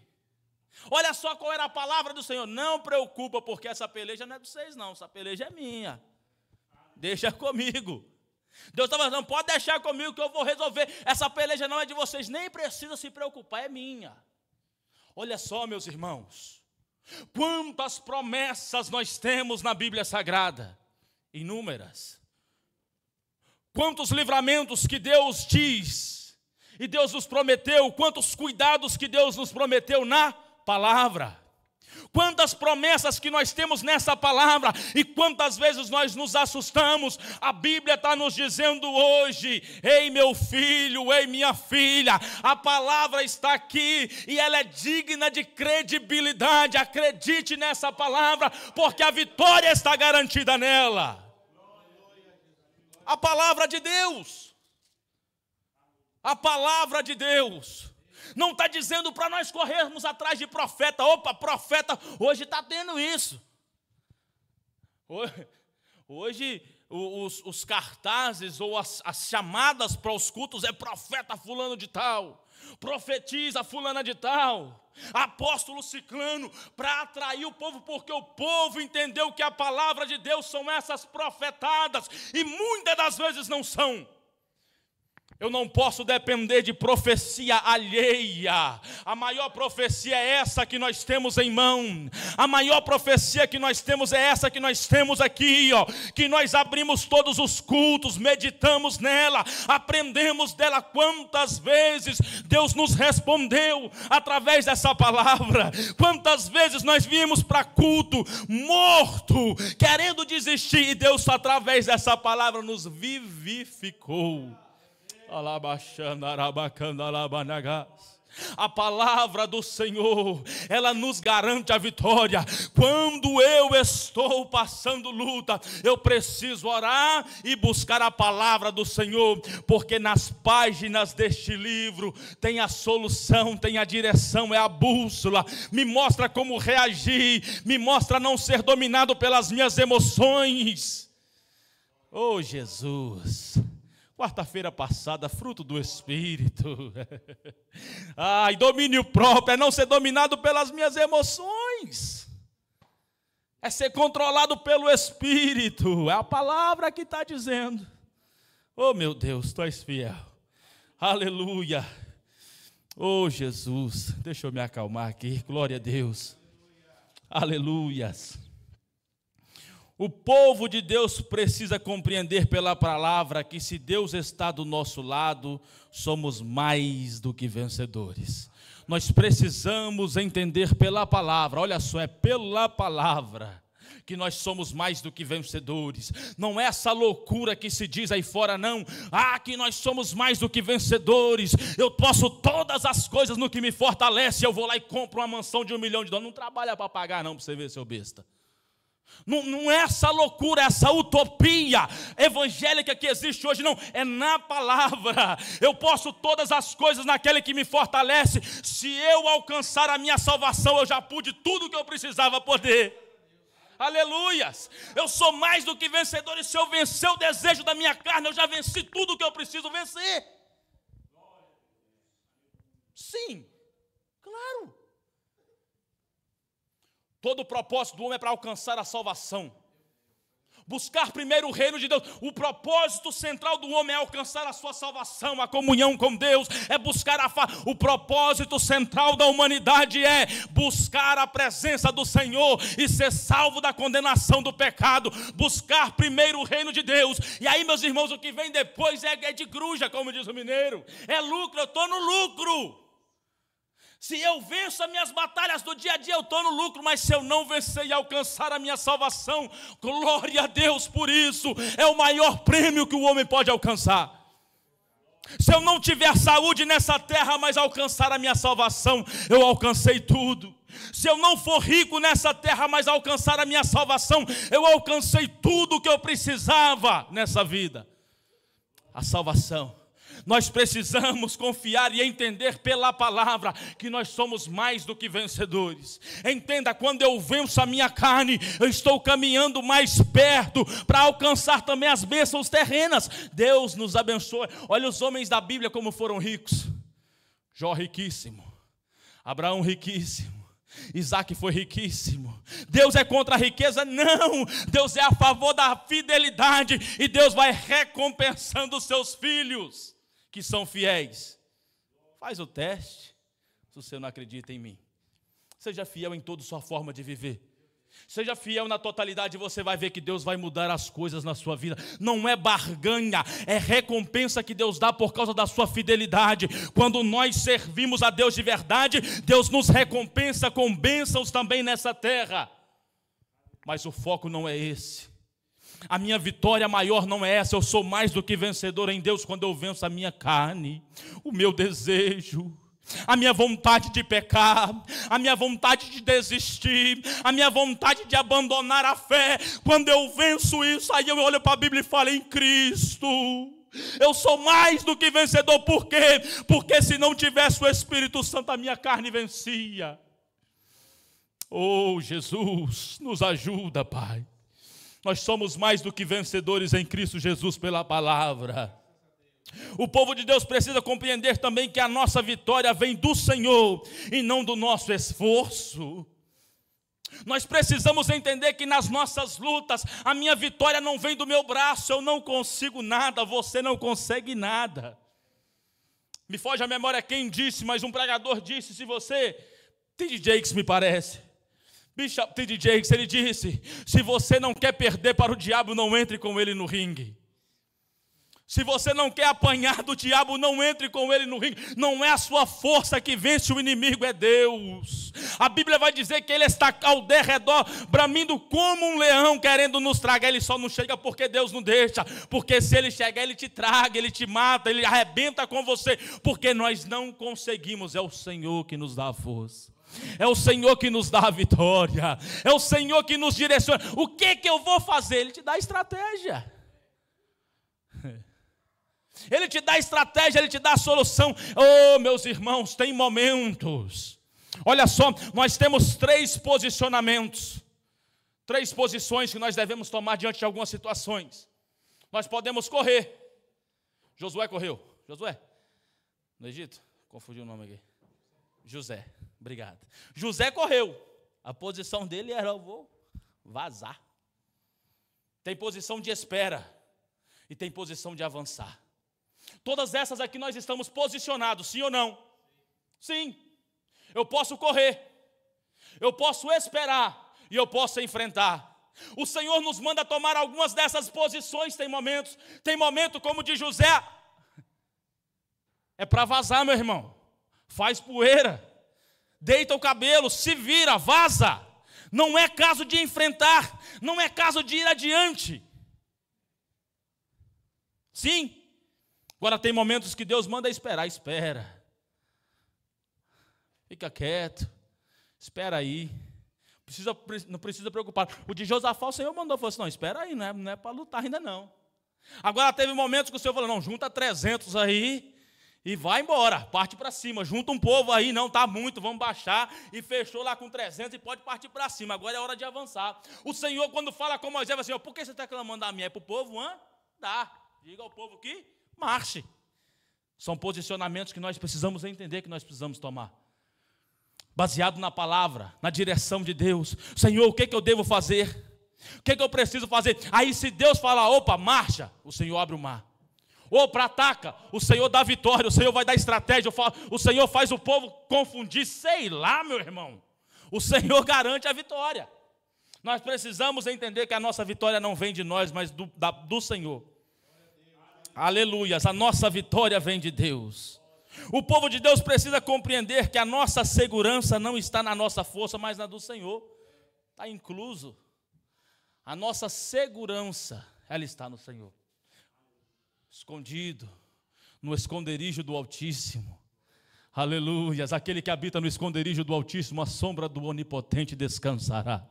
A: Olha só qual era a palavra do Senhor: não preocupa, porque essa peleja não é de vocês não, essa peleja é minha. Deixa comigo. Deus estava dizendo: pode deixar comigo que eu vou resolver. Essa peleja não é de vocês, nem precisa se preocupar, é minha. Olha só, meus irmãos, quantas promessas nós temos na Bíblia Sagrada, inúmeras. Quantos livramentos que Deus diz, e Deus nos prometeu, quantos cuidados que Deus nos prometeu na palavra. Quantas promessas que nós temos nessa palavra, e quantas vezes nós nos assustamos. A Bíblia está nos dizendo hoje: ei meu filho, ei minha filha, a palavra está aqui e ela é digna de credibilidade. Acredite nessa palavra, porque a vitória está garantida nela. A palavra de Deus. A palavra de Deus. Não está dizendo para nós corrermos atrás de profeta. Opa, profeta, hoje está tendo isso. Hoje os cartazes ou as chamadas para os cultos é profeta fulano de tal, profetiza fulana de tal, apóstolo ciclano, para atrair o povo, porque o povo entendeu que a palavra de Deus são essas profetadas, e muitas das vezes não são. Eu não posso depender de profecia alheia. A maior profecia é essa que nós temos em mão. A maior profecia que nós temos é essa que nós temos aqui, ó, que nós abrimos todos os cultos, meditamos nela, aprendemos dela. Quantas vezes Deus nos respondeu através dessa palavra? Quantas vezes nós viemos para culto morto, querendo desistir, e Deus através dessa palavra nos vivificou. A palavra do Senhor, ela nos garante a vitória. Quando eu estou passando luta, eu preciso orar e buscar a palavra do Senhor, porque nas páginas deste livro tem a solução, tem a direção, é a bússola, me mostra como reagir, me mostra não ser dominado pelas minhas emoções. Oh Jesus! Quarta-feira passada, fruto do Espírito. Ai, domínio próprio é não ser dominado pelas minhas emoções. É ser controlado pelo Espírito. É a palavra que está dizendo. Oh, meu Deus, tu és fiel. Aleluia. Oh, Jesus. Deixa eu me acalmar aqui. Glória a Deus. Aleluias. O povo de Deus precisa compreender pela palavra que se Deus está do nosso lado, somos mais do que vencedores. Nós precisamos entender pela palavra, olha só, é pela palavra que nós somos mais do que vencedores. Não é essa loucura que se diz aí fora, não. Que nós somos mais do que vencedores. Eu posso todas as coisas no que me fortalece. Eu vou lá e compro uma mansão de $1 milhão. Não trabalha para pagar não, para você ver, seu besta. Não é essa loucura, essa utopia evangélica que existe hoje, não. É na palavra. Eu posso todas as coisas naquele que me fortalece. Se eu alcançar a minha salvação, eu já pude tudo o que eu precisava poder. Aleluias. Eu sou mais do que vencedor. E se eu vencer o desejo da minha carne, eu já venci tudo o que eu preciso vencer. Sim, claro. Todo o propósito do homem é para alcançar a salvação. Buscar primeiro o reino de Deus. O propósito central do homem é alcançar a sua salvação, a comunhão com Deus, é buscar o propósito central da humanidade é buscar a presença do Senhor e ser salvo da condenação do pecado. Buscar primeiro o reino de Deus. E aí, meus irmãos, o que vem depois é de gruja, como diz o mineiro. É lucro, eu estou no lucro. Se eu venço as minhas batalhas do dia a dia, eu estou no lucro. Mas se eu não vencer e alcançar a minha salvação, glória a Deus por isso. É o maior prêmio que o homem pode alcançar. Se eu não tiver saúde nessa terra, mas alcançar a minha salvação, eu alcancei tudo. Se eu não for rico nessa terra, mas alcançar a minha salvação, eu alcancei tudo o que eu precisava nessa vida. A salvação. Nós precisamos confiar e entender pela palavra que nós somos mais do que vencedores. Entenda, quando eu venço a minha carne, eu estou caminhando mais perto para alcançar também as bênçãos terrenas. Deus nos abençoe. Olha os homens da Bíblia como foram ricos. Jó riquíssimo, Abraão riquíssimo, Isaac foi riquíssimo. Deus é contra a riqueza? Não, Deus é a favor da fidelidade e Deus vai recompensando os seus filhos que são fiéis. Faz o teste, se você não acredita em mim. Seja fiel em toda a sua forma de viver. Seja fiel na totalidade e você vai ver que Deus vai mudar as coisas na sua vida. Não é barganha, é recompensa que Deus dá por causa da sua fidelidade. Quando nós servimos a Deus de verdade, Deus nos recompensa com bênçãos também nessa terra. Mas o foco não é esse. A minha vitória maior não é essa. Eu sou mais do que vencedor em Deus quando eu venço a minha carne, o meu desejo, a minha vontade de pecar, a minha vontade de desistir, a minha vontade de abandonar a fé. Quando eu venço isso, aí eu olho para a Bíblia e falo: em Cristo eu sou mais do que vencedor. Por quê? Porque se não tivesse o Espírito Santo, a minha carne vencia. Oh, Jesus, nos ajuda, Pai. Nós somos mais do que vencedores em Cristo Jesus pela palavra. O povo de Deus precisa compreender também que a nossa vitória vem do Senhor e não do nosso esforço. Nós precisamos entender que nas nossas lutas, a minha vitória não vem do meu braço. Eu não consigo nada, você não consegue nada. Me foge a memória quem disse, mas um pregador disse, se você... T.D. Jakes, me parece. Bishop T.D. Jakes, ele disse, se você não quer perder para o diabo, não entre com ele no ringue. Se você não quer apanhar do diabo, não entre com ele no ringue. Não é a sua força que vence o inimigo, é Deus. A Bíblia vai dizer que ele está ao derredor, bramindo como um leão, querendo nos tragar. Ele só não chega porque Deus não deixa. Porque se ele chegar, ele te traga, ele te mata, ele arrebenta com você. Porque nós não conseguimos, é o Senhor que nos dá a força. É o Senhor que nos dá a vitória. É o Senhor que nos direciona. O que eu vou fazer? Ele te dá estratégia. Ele te dá estratégia, Ele te dá a solução. Oh, meus irmãos, tem momentos. Olha só, nós temos 3 posicionamentos. 3 posições que nós devemos tomar diante de algumas situações. Nós podemos correr. Josué correu. Josué, no Egito? Confundi o nome aqui. José, obrigado. José correu. A posição dele era: eu vou vazar. Tem posição de espera. E tem posição de avançar. Todas essas aqui nós estamos posicionados, sim ou não? Sim. Eu posso correr, eu posso esperar e eu posso enfrentar. O Senhor nos manda tomar algumas dessas posições. Tem momento como o de José. É para vazar, meu irmão. Faz poeira, deita o cabelo, se vira, vaza. Não é caso de enfrentar, não é caso de ir adiante. Sim. Agora tem momentos que Deus manda esperar. Espera. Fica quieto. Espera aí. Não precisa preocupar. O de Josafá, o Senhor mandou, falou assim: não, espera aí, não é para lutar ainda não. Agora teve momentos que o Senhor falou: não, junta 300 aí e vai embora, parte para cima. Junta um povo aí, não está muito, vamos baixar. E fechou lá com 300 e pode partir para cima. Agora é hora de avançar. O Senhor, quando fala com Moisés, vai assim: por que você está clamando a mim? É para o povo andar. Diga ao povo que marche. São posicionamentos que nós precisamos entender, que nós precisamos tomar. Baseado na palavra, na direção de Deus. Senhor, o que eu devo fazer? O que eu preciso fazer? Aí se Deus falar: opa, marcha, o Senhor abre o mar. Opa, ataca, o Senhor dá vitória, o Senhor vai dar estratégia, o Senhor faz o povo confundir, sei lá, meu irmão. O Senhor garante a vitória. Nós precisamos entender que a nossa vitória não vem de nós, mas do Senhor. Aleluias, a nossa vitória vem de Deus. O povo de Deus precisa compreender que a nossa segurança não está na nossa força, mas na do Senhor. Está incluso. A nossa segurança, ela está no Senhor. Escondido no esconderijo do Altíssimo. Aleluias, aquele que habita no esconderijo do Altíssimo, a sombra do Onipotente descansará.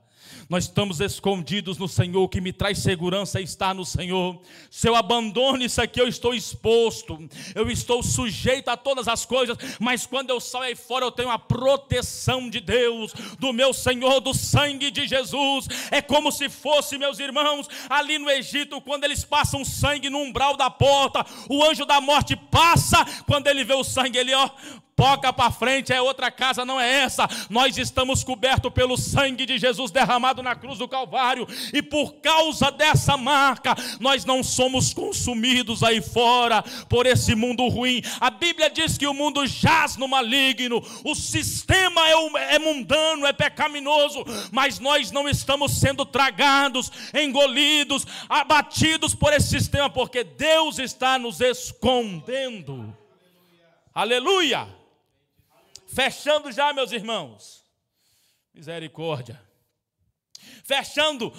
A: Nós estamos escondidos no Senhor. O que me traz segurança está no Senhor. Se eu abandono isso aqui, eu estou exposto, eu estou sujeito a todas as coisas. Mas quando eu saio aí fora, eu tenho a proteção de Deus, do meu Senhor, do sangue de Jesus. É como se fosse, meus irmãos, ali no Egito, quando eles passam sangue no umbral da porta, o anjo da morte passa. Quando ele vê o sangue, ele toca para frente, é outra casa, não é essa. Nós estamos cobertos pelo sangue de Jesus derramado na cruz do Calvário. E por causa dessa marca, nós não somos consumidos aí fora por esse mundo ruim. A Bíblia diz que o mundo jaz no maligno. O sistema é mundano, é pecaminoso. Mas nós não estamos sendo tragados, engolidos, abatidos por esse sistema, porque Deus está nos escondendo. Aleluia! Fechando já, meus irmãos. Misericórdia. Fechando,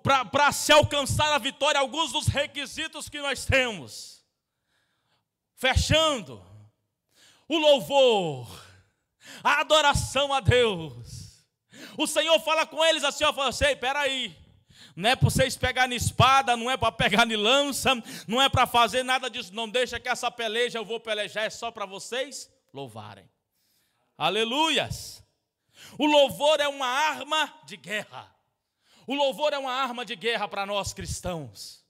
A: para se alcançar a vitória, alguns dos requisitos que nós temos. Fechando, o louvor, a adoração a Deus. O Senhor fala com eles assim, fala assim: espera aí. Não é para vocês pegarem espada, não é para pegar em lança, não é para fazer nada disso. Não deixa que essa peleja eu vou pelejar, é só para vocês louvarem. Aleluias! O louvor é uma arma de guerra. O louvor é uma arma de guerra para nós cristãos.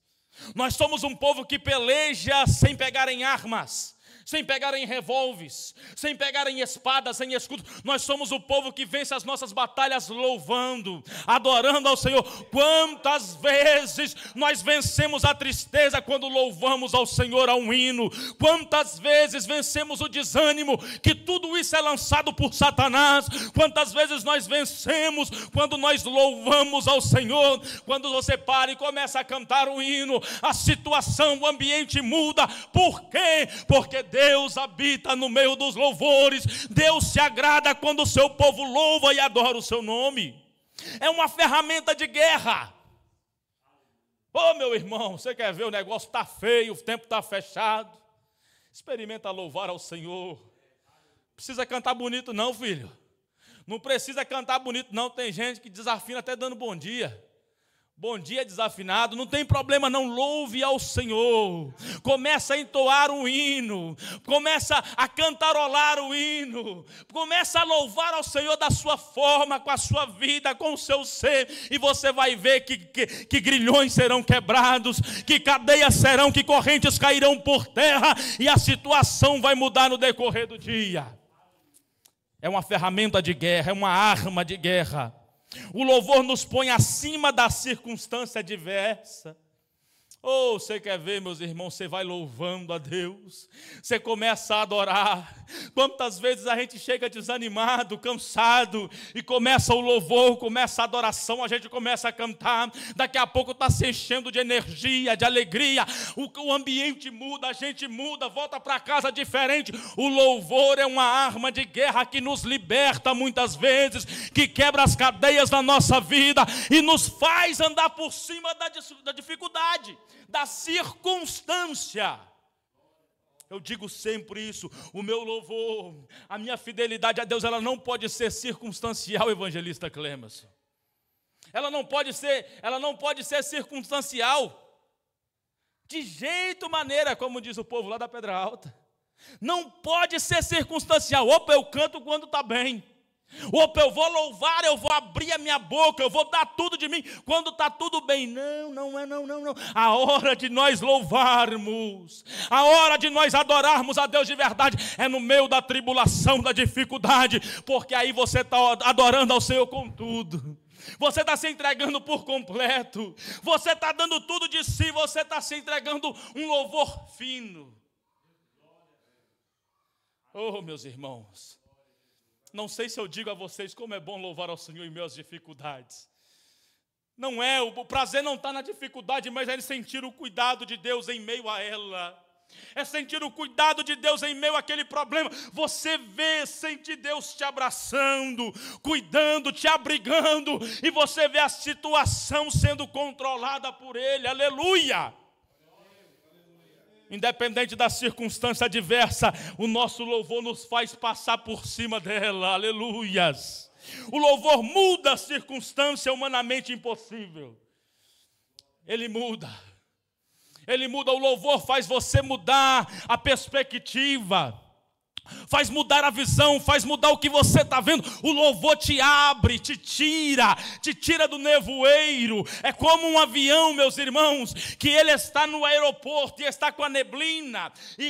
A: Nós somos um povo que peleja sem pegar em armas, sem pegar em revólveres, sem pegar em espadas, em escudos. Nós somos o povo que vence as nossas batalhas louvando, adorando ao Senhor. Quantas vezes nós vencemos a tristeza quando louvamos ao Senhor a um hino? Quantas vezes vencemos o desânimo, que tudo isso é lançado por Satanás? Quantas vezes nós vencemos quando nós louvamos ao Senhor? Quando você para e começa a cantar o hino, a situação, o ambiente muda. Por quê? Porque Deus habita no meio dos louvores. Deus se agrada quando o seu povo louva e adora o seu nome. É uma ferramenta de guerra. Ô meu irmão, você quer ver o negócio está feio, o tempo está fechado? Experimenta louvar ao Senhor. Precisa cantar bonito não, filho. Não precisa cantar bonito não. Tem gente que desafina até dando bom dia. Bom dia desafinado, não tem problema não, louve ao Senhor. Começa a entoar um hino, começa a cantarolar o hino, começa a louvar ao Senhor da sua forma, com a sua vida, com o seu ser, e você vai ver que grilhões serão quebrados, que cadeias serão, que correntes cairão por terra, e a situação vai mudar no decorrer do dia. É uma ferramenta de guerra, é uma arma de guerra. O louvor nos põe acima da circunstância adversa. Oh, você quer ver, meus irmãos, você vai louvando a Deus, você começa a adorar. Quantas vezes a gente chega desanimado, cansado, e começa o louvor, começa a adoração, a gente começa a cantar, daqui a pouco está se enchendo de energia, de alegria, o ambiente muda, a gente muda, volta para casa diferente. O louvor é uma arma de guerra que nos liberta muitas vezes, que quebra as cadeias da nossa vida e nos faz andar por cima da dificuldade, da circunstância. Eu digo sempre isso, o meu louvor, a minha fidelidade a Deus, ela não pode ser circunstancial, evangelista Clemerson. Ela não pode ser circunstancial. De jeito maneira, como diz o povo lá da Pedra Alta. Não pode ser circunstancial. Opa, eu canto quando está bem. Opa, eu vou louvar, eu vou abrir a minha boca, eu vou dar tudo de mim quando está tudo bem. Não. A hora de nós louvarmos, a hora de nós adorarmos a Deus de verdade é no meio da tribulação, da dificuldade, porque aí você está adorando ao Senhor com tudo. Você está se entregando por completo, você está dando tudo de si, você está se entregando um louvor fino. Oh, meus irmãos, não sei se eu digo a vocês como é bom louvar ao Senhor em meio às dificuldades. Não é, o prazer não está na dificuldade, mas é sentir o cuidado de Deus em meio a ela. É sentir o cuidado de Deus em meio àquele problema. Você vê, sente Deus te abraçando, cuidando, te abrigando, e você vê a situação sendo controlada por Ele. Aleluia! Independente da circunstância adversa, o nosso louvor nos faz passar por cima dela, aleluias. O louvor muda a circunstância humanamente impossível. Ele muda, o louvor faz você mudar a perspectiva, faz mudar a visão, faz mudar o que você está vendo. O louvor te abre, te tira do nevoeiro. É como um avião, meus irmãos, que ele está no aeroporto e está com a neblina, e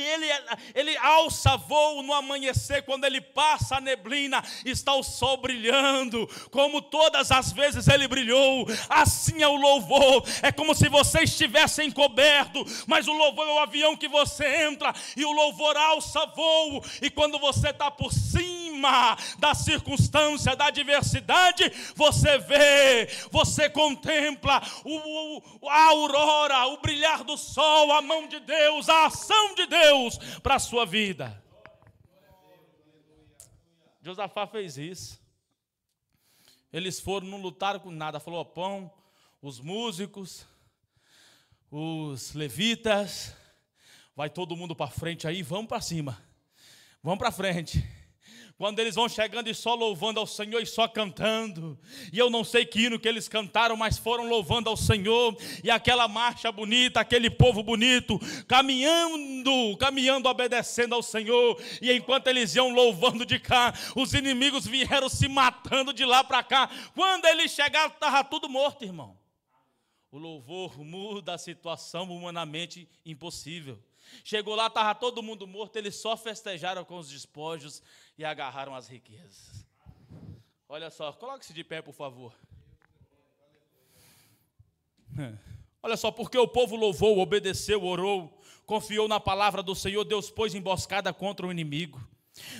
A: ele alça voo no amanhecer. Quando ele passa a neblina, está o sol brilhando, como todas as vezes ele brilhou. Assim é o louvor, é como se você estivesse encoberto, mas o louvor é o avião que você entra, e o louvor alça voo. E quando você está por cima da circunstância, da adversidade, você vê, você contempla a aurora, o brilhar do sol, a mão de Deus, a ação de Deus para a sua vida. Josafá fez isso. Eles foram, não lutaram com nada. Falou: pão, os músicos, os levitas, vai todo mundo para frente aí, vamos para cima. Vamos para frente. Quando eles vão chegando e só louvando ao Senhor e só cantando, e eu não sei que hino que eles cantaram, mas foram louvando ao Senhor, e aquela marcha bonita, aquele povo bonito, caminhando, obedecendo ao Senhor, e enquanto eles iam louvando de cá, os inimigos vieram se matando de lá para cá. Quando eles chegaram, estava tudo morto, irmão. O louvor muda a situação humanamente impossível. Chegou lá, estava todo mundo morto, eles só festejaram com os despojos e agarraram as riquezas. Olha só, coloque-se de pé, por favor. Olha só, porque o povo louvou, obedeceu, orou, confiou na palavra do Senhor, Deus pôs emboscada contra o inimigo.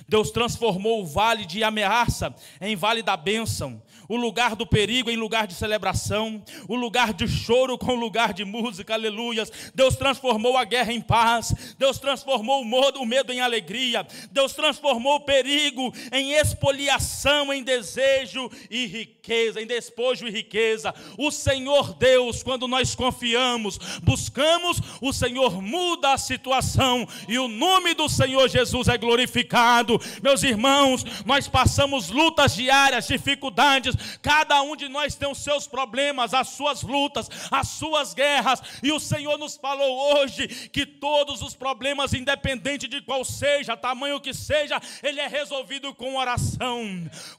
A: Deus transformou o vale de ameaça em vale da bênção, o lugar do perigo em lugar de celebração, o lugar de choro com lugar de música, aleluias. Deus transformou a guerra em paz, Deus transformou o medo em alegria, Deus transformou o perigo em expoliação, em desejo e riqueza, em despojo e riqueza. O Senhor Deus, quando nós confiamos, buscamos, o Senhor muda a situação e o nome do Senhor Jesus é glorificado. Meus irmãos, nós passamos lutas diárias, dificuldades, cada um de nós tem os seus problemas, as suas lutas, as suas guerras, e o Senhor nos falou hoje que todos os problemas, independente de qual seja, tamanho que seja, ele é resolvido com oração,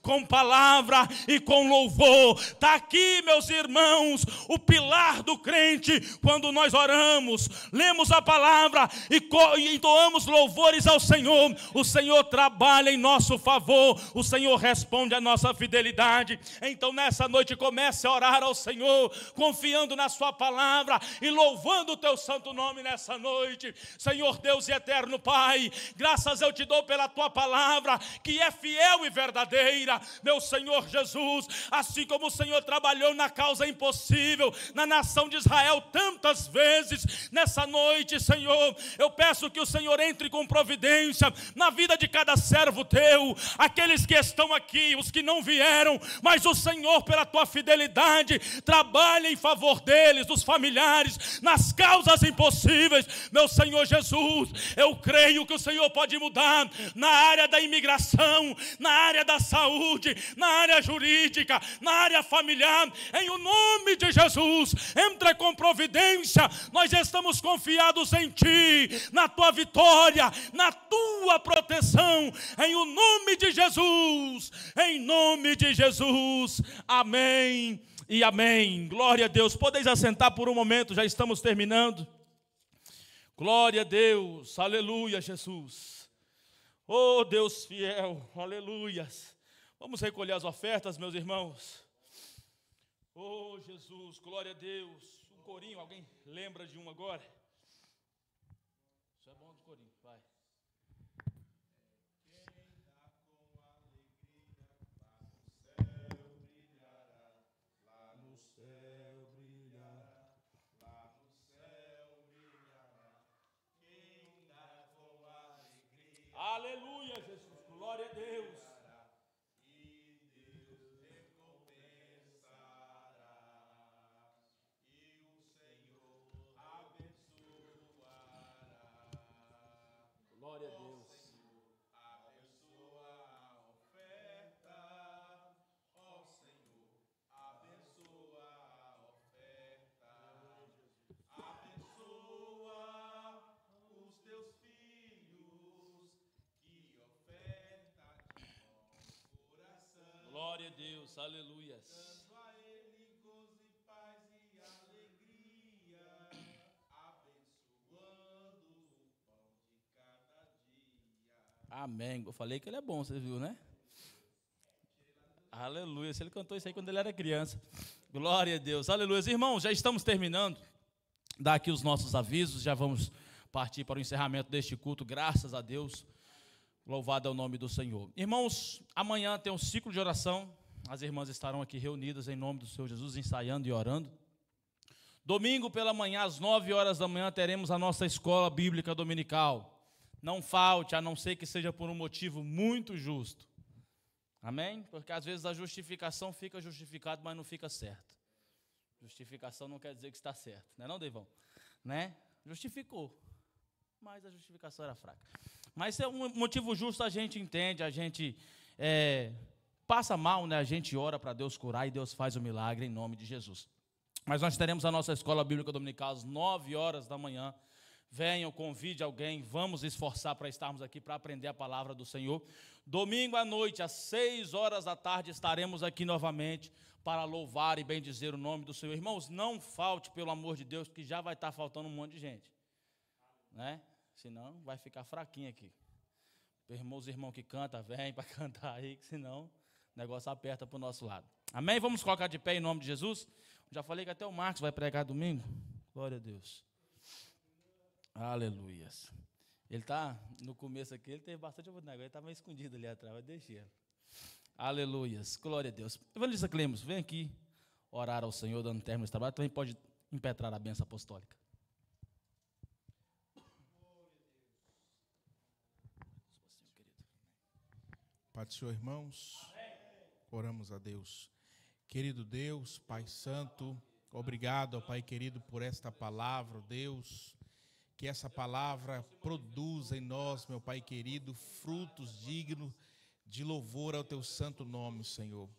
A: com palavra e com louvor. Está aqui, meus irmãos, o pilar do crente. Quando nós oramos, lemos a palavra e entoamos louvores ao Senhor, o Senhor trabalha em nosso favor, o Senhor responde a nossa fidelidade. Então nessa noite comece a orar ao Senhor, confiando na sua palavra e louvando o teu santo nome nessa noite. Senhor Deus e eterno Pai, graças eu te dou pela tua palavra, que é fiel e verdadeira, meu Senhor Jesus. Assim como o Senhor trabalhou na causa impossível na nação de Israel tantas vezes, nessa noite, Senhor, eu peço que o Senhor entre com providência na vida de cada servo teu, aqueles que estão aqui, os que não vieram, mas o Senhor, pela tua fidelidade, trabalha em favor deles, dos familiares, nas causas impossíveis. Meu Senhor Jesus, eu creio que o Senhor pode mudar na área da imigração, na área da saúde, na área jurídica, na área familiar, em o nome de Jesus. Entra com providência, nós estamos confiados em ti, na tua vitória, na tua proteção, em o nome de Jesus, em nome de Jesus, amém e amém. Glória a Deus. Podeis assentar por um momento, já estamos terminando. Glória a Deus, aleluia, Jesus. Oh Deus fiel, aleluias. Vamos recolher as ofertas, meus irmãos. Oh Jesus, glória a Deus. Um corinho, alguém lembra de um agora? Isso é bom do corinho, vai. Aleluia, Jesus, glória a Deus. E Deus recompensará, e o Senhor abençoará. Glória a Deus. Abençoa a oferta, ó Senhor, abençoa a oferta, abençoa os teus filhos. Glória a Deus, aleluias. Dando a ele gozo e paz e alegria, abençoando o pão de cada dia. Amém. Eu falei que ele é bom, você viu, né? Aleluia. Se ele cantou isso aí quando ele era criança. Glória a Deus, aleluia. Irmãos, já estamos terminando. Dá aqui os nossos avisos, já vamos partir para o encerramento deste culto, graças a Deus. Louvado é o nome do Senhor. Irmãos, amanhã tem um ciclo de oração. As irmãs estarão aqui reunidas em nome do Senhor Jesus, ensaiando e orando. Domingo pela manhã, às 9 horas da manhã, teremos a nossa escola bíblica dominical. Não falte, a não ser que seja por um motivo muito justo. Amém? Porque às vezes a justificação fica justificada, mas não fica certo. Justificação não quer dizer que está certo. Não é não, Deivão? Né? Justificou, mas a justificação era fraca. Mas se é um motivo justo, a gente entende, a gente passa mal, né? A gente ora para Deus curar e Deus faz o milagre em nome de Jesus. Mas nós teremos a nossa escola bíblica dominical às 9 horas da manhã. Venham, convide alguém, vamos esforçar para estarmos aqui para aprender a palavra do Senhor. Domingo à noite, às 6 horas da tarde, estaremos aqui novamente para louvar e bendizer o nome do Senhor. Irmãos, não falte, pelo amor de Deus, que já vai estar faltando um monte de gente, né? Senão vai ficar fraquinho aqui. Os irmãos que cantam, vem para cantar aí, que senão o negócio aperta para o nosso lado. Amém? Vamos colocar de pé em nome de Jesus. Já falei que até o Marcos vai pregar domingo. Glória a Deus. Aleluias. Ele está, no começo aqui, ele teve bastante oportunidade, ele está meio escondido ali atrás, vai deixar. Aleluias. Glória a Deus. Evangelista Clemos, vem aqui orar ao Senhor, dando término esse trabalho. Também pode impetrar a bênção apostólica.
B: Pai do Senhor, irmãos, oramos a Deus. Querido Deus, Pai Santo, obrigado, ó Pai querido, por esta palavra, ó Deus. Que essa palavra produza em nós, meu Pai querido, frutos dignos de louvor ao Teu santo nome, Senhor.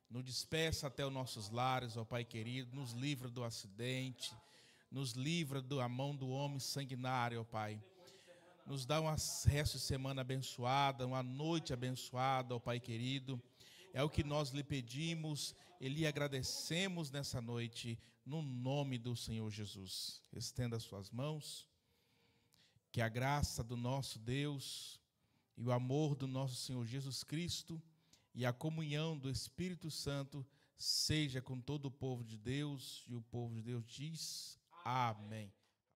B: Nos despeça até os nossos lares, ó Pai querido, nos livra do acidente, nos livra da mão do homem sanguinário, ó Pai. Nos dá um resto de semana abençoada, uma noite abençoada, ó Pai querido. É o que nós lhe pedimos e lhe agradecemos nessa noite, no nome do Senhor Jesus. Estenda as suas mãos. Que a graça do nosso Deus e o amor do nosso Senhor Jesus Cristo e a comunhão do Espírito Santo seja com todo o povo de Deus. E o povo de Deus diz amém.